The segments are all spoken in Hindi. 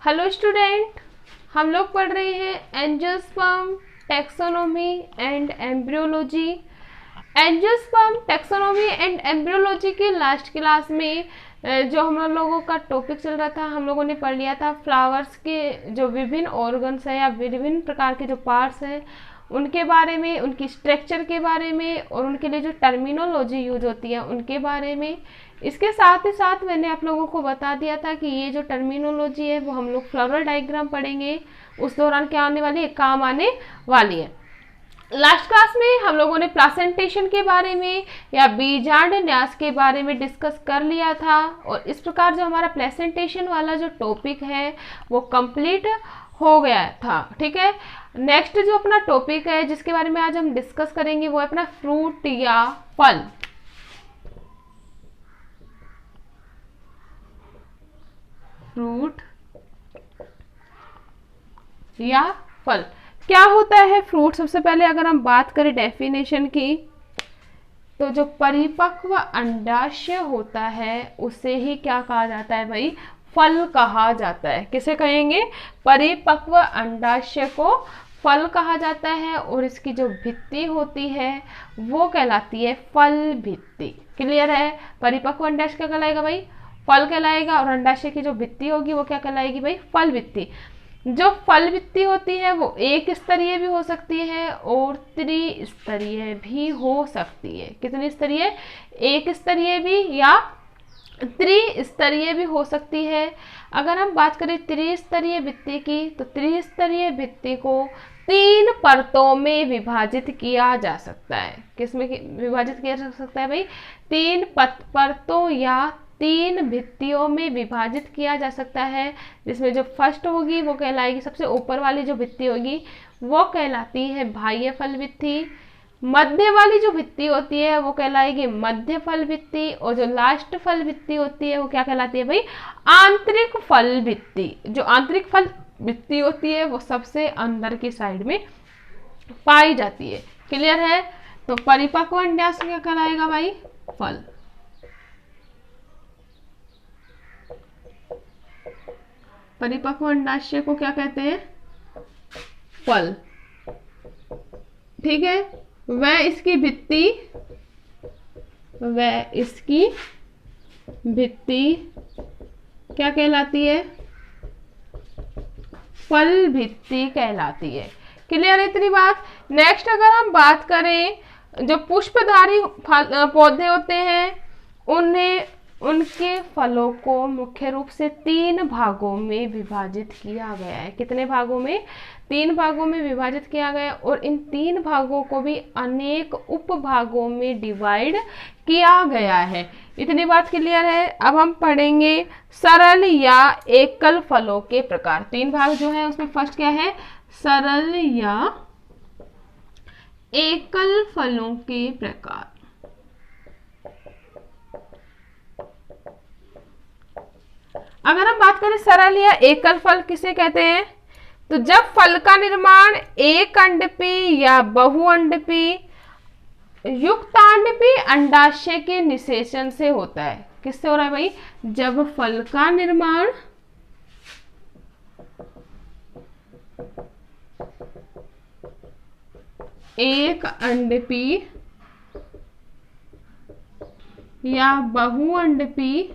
हेलो स्टूडेंट, हम लोग पढ़ रहे हैं angiosperm, taxonomy and embryology. Angiosperm, taxonomy and embryology के लास्ट क्लास में जो हम लोगों का टॉपिक चल रहा था, हम लोगों ने पढ़ लिया था फ्लावर्स के जो विभिन्न ऑर्गन्स हैं या विभिन्न प्रकार के जो पार्ट्स हैं उनके बारे में, उनकी स्ट्रक्चर के बारे में और उनके लिए जो टर्मिनोलॉजी यूज होती है उनके बारे में। इसके साथ ही साथ मैंने आप लोगों को बता दिया था कि ये जो टर्मिनोलॉजी है वो हम लोग फ्लोरल डायग्राम पढ़ेंगे, उस दौरान क्या आने वाली है, काम आने वाली है। लास्ट क्लास में हम लोगों ने प्लासेंटेशन के बारे में या बीजांड न्यास के बारे में डिस्कस कर लिया था और इस प्रकार जो हमारा प्लेसेंटेशन वाला जो टॉपिक है वो कंप्लीट हो गया था। ठीक है, नेक्स्ट जो अपना टॉपिक है जिसके बारे में आज हम डिस्कस करेंगे वो है अपना फ्रूट या फल। फ्रूट या फल क्या होता है फ्रूट? सबसे पहले अगर हम बात करें डेफिनेशन की, तो जो परिपक्व अंडाशय होता है उसे ही क्या कहा जाता है भाई? फल कहा जाता है। किसे कहेंगे? परिपक्व अंडाशय को फल कहा जाता है और इसकी जो भित्ति होती है वो कहलाती है फल भित्ति। क्लियर है? परिपक्व अंडाशय क्या कहलाएगा भाई? फल कहलाएगा और अंडाशय की जो भित्ति होगी वो क्या कहलाएगी भाई? फल भित्ति। जो फल भित्ति होती है वो एक स्तरीय भी हो सकती है और त्रिस्तरीय भी हो सकती है। कितनी स्तरीय? एक स्तरीय भी या त्रिस्तरीय भी हो सकती है। अगर हम बात करें त्रिस्तरीय भित्ति की, तो त्रिस्तरीय भित्ति को 3 परतों में विभाजित किया जा सकता है। किसमें विभाजित किया जा सकता है भाई? 3 परतों या 3 भित्तियों में विभाजित किया जा सकता है, जिसमें जो फर्स्ट होगी वो कहलाएगी, सबसे ऊपर वाली जो भित्ति होगी वो कहलाती है बाह्य फल भित्ति। मध्य वाली जो भित्ति होती है वो कहलाएगी मध्य फल भित्ति और जो लास्ट फल भित्ति होती है वो क्या कहलाती है भाई? आंतरिक फल भित्ति। जो आंतरिक फल भित्ति होती है वो सबसे अंदर की साइड में पाई जाती है। क्लियर है? तो परिपक्व अंडाशय क्या कहलाएगा भाई? फल। परिपक्व अंडाशय को क्या कहते हैं? फल। ठीक है, वह इसकी भित्ति क्या कहलाती है? फल भित्ति कहलाती है। क्लियर है इतनी बात? नेक्स्ट अगर हम बात करें जो पुष्पधारी पौधे होते हैं उनके फलों को मुख्य रूप से 3 भागों में विभाजित किया गया है। कितने भागों में? 3 भागों में विभाजित किया गया और इन 3 भागों को भी अनेक उपभागों में डिवाइड किया गया है। इतनी बात क्लियर है? अब हम पढ़ेंगे सरल या एकल फलों के प्रकार। 3 भाग जो है उसमें फर्स्ट क्या है? सरल या एकल फलों के प्रकार। अगर हम बात करें सरल या एकल फल किसे कहते हैं, तो जब फल का निर्माण एक अंडपी या बहुअंडपी युक्तांडपी अंडाशय के निषेचन से होता है। किससे हो रहा है भाई? जब फल का निर्माण एक अंडपी या बहुअंडपी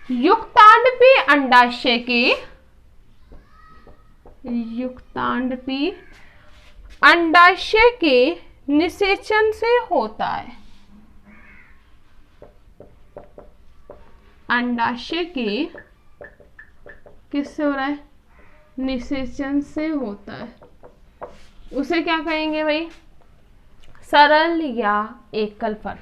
युक्तांडपी अंडाशय के निषेचन से होता है। अंडाशय के किससे हो रहा है? निषेचन से होता है। उसे क्या कहेंगे भाई? सरल या एकल फल।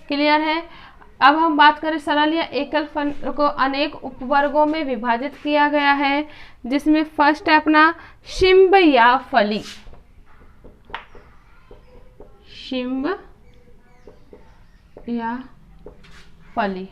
क्लियर है? अब हम बात करें सरल या एकल फल को अनेक उपवर्गों में विभाजित किया गया है, जिसमें फर्स्ट है अपना शिंब या फली। शिंब या फली।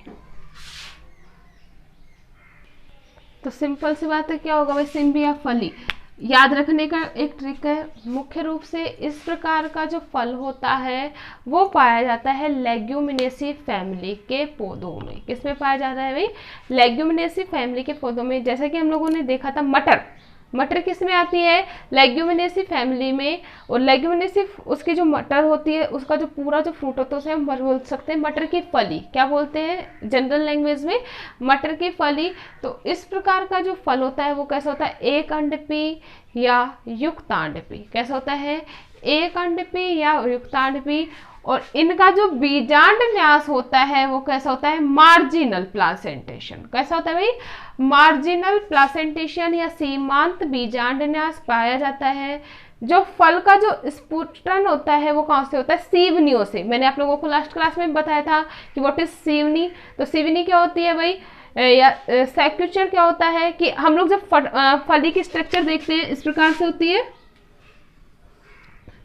तो सिंपल सी बात है, क्या होगा भाई? शिंब या फली। याद रखने का एक ट्रिक है, मुख्य रूप से इस प्रकार का जो फल होता है वो पाया जाता है लेग्यूमिनेसी फैमिली के पौधों में। किसमें पाया जाता है भाई? लेग्यूमिनेसी फैमिली के पौधों में। जैसा कि हम लोगों ने देखा था मटर, मटर किस में आती है? लेग्यूमिनेसी फैमिली में। और लेग्यूमिनेसी उसकी जो मटर होती है उसका जो पूरा जो फ्रूट होता है उसे हम बोल सकते हैं मटर की फली। क्या बोलते हैं जनरल लैंग्वेज में? मटर की फली। तो इस प्रकार का जो फल होता है वो कैसा होता है? एक अंडपी या युक्तांडपी। कैसा होता है? एक अंडपी या युक्तांडपी। और इनका जो बीजांड न्यास होता है वो कैसा होता है? Marginal placentation. कैसा होता है भाई? मार्जिनल प्लासेंटेशन या सीमांत बीजांड न्यास पाया जाता है। जो फल का जो स्फुटन होता है वो कहाँ से होता है? सीवनियों से। मैंने आप लोगों को लास्ट क्लास में बताया था कि व्हाट इज सीवनी। तो सीवनी क्या होती है भाई? या सेक्यूचर क्या होता है कि हम लोग जब फली की स्ट्रक्चर देखते हैं इस प्रकार से होती है।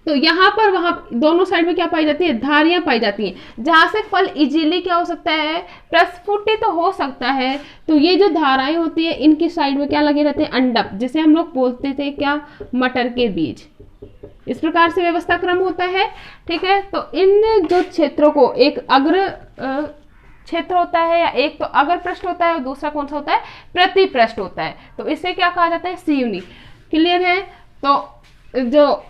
तो यहाँ पर वहां दोनों साइड में क्या पाई जाती है? धारियां पाई जाती हैं, जहां से फल इजीली क्या हो सकता है? प्रस्फुटित तो हो सकता है। तो ये जो धाराएं होती है इनकी साइड में क्या लगे रहते हैं? अंडक, जिसे हम लोग बोलते थे क्या? मटर के बीज। इस प्रकार से व्यवस्था क्रम होता है। ठीक है, तो इन जो क्षेत्रों को एक अग्र क्षेत्र होता है या एक तो अग्र पृष्ठ होता है और दूसरा कौन सा होता है? प्रति पृष्ठ होता है। तो इसे क्या कहा जाता है? सीवनी। क्लियर है? तो जो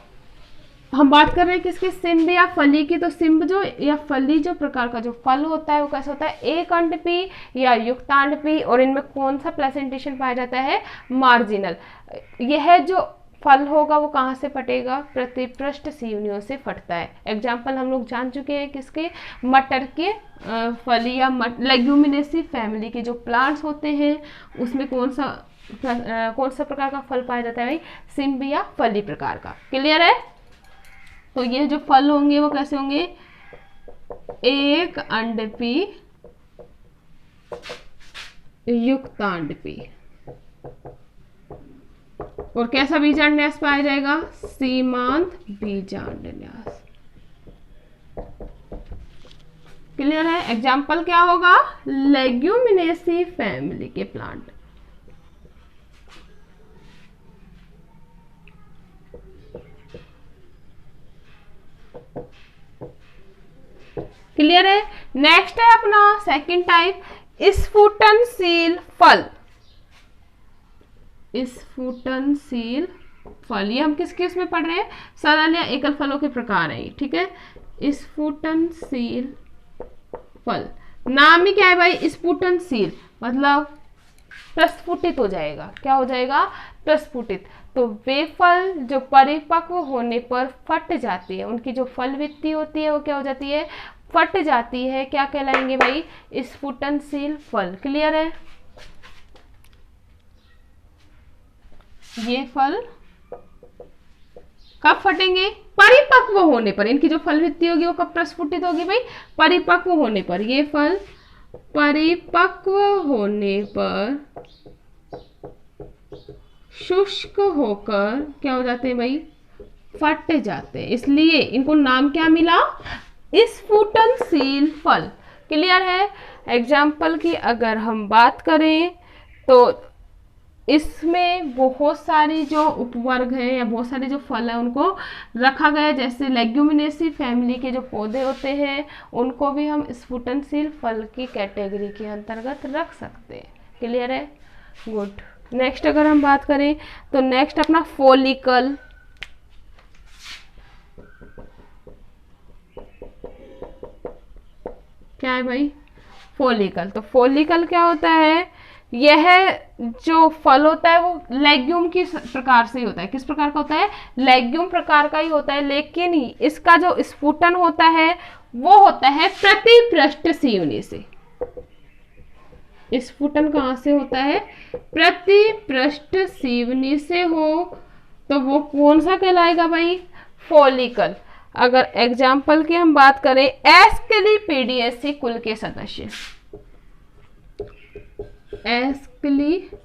हम बात कर रहे हैं किसकी? सिंब या फली की। तो सिंब जो या फली जो प्रकार का जो फल होता है वो कैसा होता है? एक अंडपी या युक्तांडपी। और इनमें कौन सा प्लेसेंटेशन पाया जाता है? मार्जिनल। यह जो फल होगा वो कहाँ से फटेगा? प्रतिपृष्ठ सीवनियों से फटता है। एग्जाम्पल हम लोग जान चुके हैं किसके? मटर के फली या लेग्यूमिनेसी फैमिली के जो प्लांट्स होते हैं उसमें कौन सा प्रकार का फल पाया जाता है भाई? सिंब या फली प्रकार का। क्लियर है? तो ये जो फल होंगे वो कैसे होंगे? एक अंडपी युक्तांडपी। और कैसा बीजांड न्यास पाया जाएगा? सीमांत बीजांड न्यास। क्लियर है? एग्जाम्पल क्या होगा? लेग्यूमिनेसी फैमिली के प्लांट। क्लियर है? नेक्स्ट है अपना सेकंड टाइप, स्फुटनशील फल। स्फुटनशील फल, ये हम किसके उसमें पढ़ रहे हैं? सरल या एकल फलों के प्रकार है। ठीक है, स्फुटनशील फल। नाम ही क्या है भाई? स्फुटनशील मतलब प्रस्फुटित हो जाएगा। क्या हो जाएगा? प्रस्फुटित। तो वे फल जो परिपक्व होने पर फट जाती है, उनकी जो फल वित्ती होती है वो क्या हो जाती है? फट जाती है। क्या कहलाएंगे भाई? स्फुटनशील फल। क्लियर है? ये फल कब फटेंगे? परिपक्व होने पर। इनकी जो फल वित्ती होगी वो कब प्रस्फुटित होगी भाई? परिपक्व होने पर। ये फल परिपक्व होने पर शुष्क होकर क्या हो जाते हैं भाई? फट जाते हैं। इसलिए इनको नाम क्या मिला? स्फुटनशील फल। क्लियर है? एग्जाम्पल की अगर हम बात करें तो इसमें बहुत सारी जो उपवर्ग है या बहुत सारे जो फल है उनको रखा गया है। जैसे लेग्यूमिनेसी फैमिली के जो पौधे होते हैं उनको भी हम स्फुटनशील फल की कैटेगरी के अंतर्गत रख सकते हैं। क्लियर है? गुड। नेक्स्ट अगर हम बात करें तो नेक्स्ट अपना फॉलिकल। क्या है भाई? फॉलिकल। तो फॉलिकल क्या होता है? यह जो फल होता है वो लेग्यूम की प्रकार से ही होता है। किस प्रकार का होता है? लेग्यूम प्रकार का ही होता है, लेकिन इसका जो स्फुटन होता है वो होता है प्रतिपृष्ठ सीवनी से। स्फुटन कहाँ से होता है? प्रतिपृष्ठ सीवनी से हो तो वो कौन सा कहलाएगा भाई? फॉलिकल। अगर एग्जाम्पल की हम बात करें, एस्क्लेपिडिएसी कुल के सदस्य, एस्क्लेपिडिएसी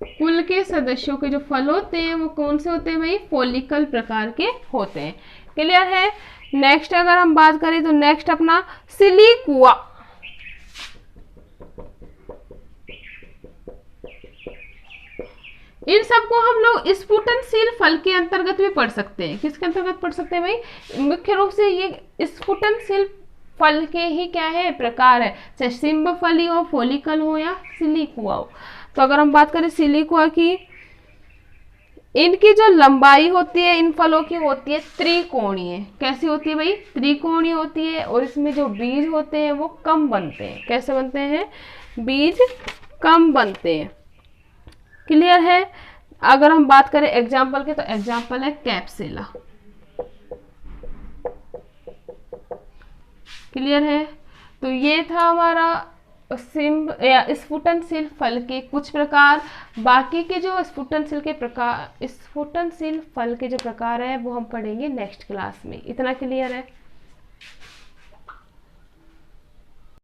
कुल के सदस्यों के जो फल होते हैं वो कौन से होते हैं भाई? फॉलिकल प्रकार के होते हैं। क्लियर है? नेक्स्ट अगर हम बात करें तो नेक्स्ट अपना सिलिकुआ। इन सबको हम लोग स्फुटनशील फल के अंतर्गत भी पढ़ सकते हैं। किसके अंतर्गत पढ़ सकते हैं भाई? मुख्य रूप से ये स्फुटनशील फल के ही क्या है, प्रकार है, चाहे सिम्ब फली हो, फोलिकल हो या सिलिकुआ हो। तो अगर हम बात करें सिलिकुआ की, इनकी जो लंबाई होती है इन फलों की होती है त्रिकोणीय। कैसी होती है भाई? त्रिकोणीय होती है। और इसमें जो बीज होते हैं वो कम बनते हैं। कैसे बनते हैं? बीज कम बनते हैं। क्लियर है? अगर हम बात करें एग्जाम्पल के, तो एग्जाम्पल है कैप्सिला। क्लियर है? तो ये था हमारा सिम्ब या स्फुटनशील फल के कुछ प्रकार। बाकी के जो स्फुटनशील फल के जो प्रकार है वो हम पढ़ेंगे नेक्स्ट क्लास में। इतना क्लियर है?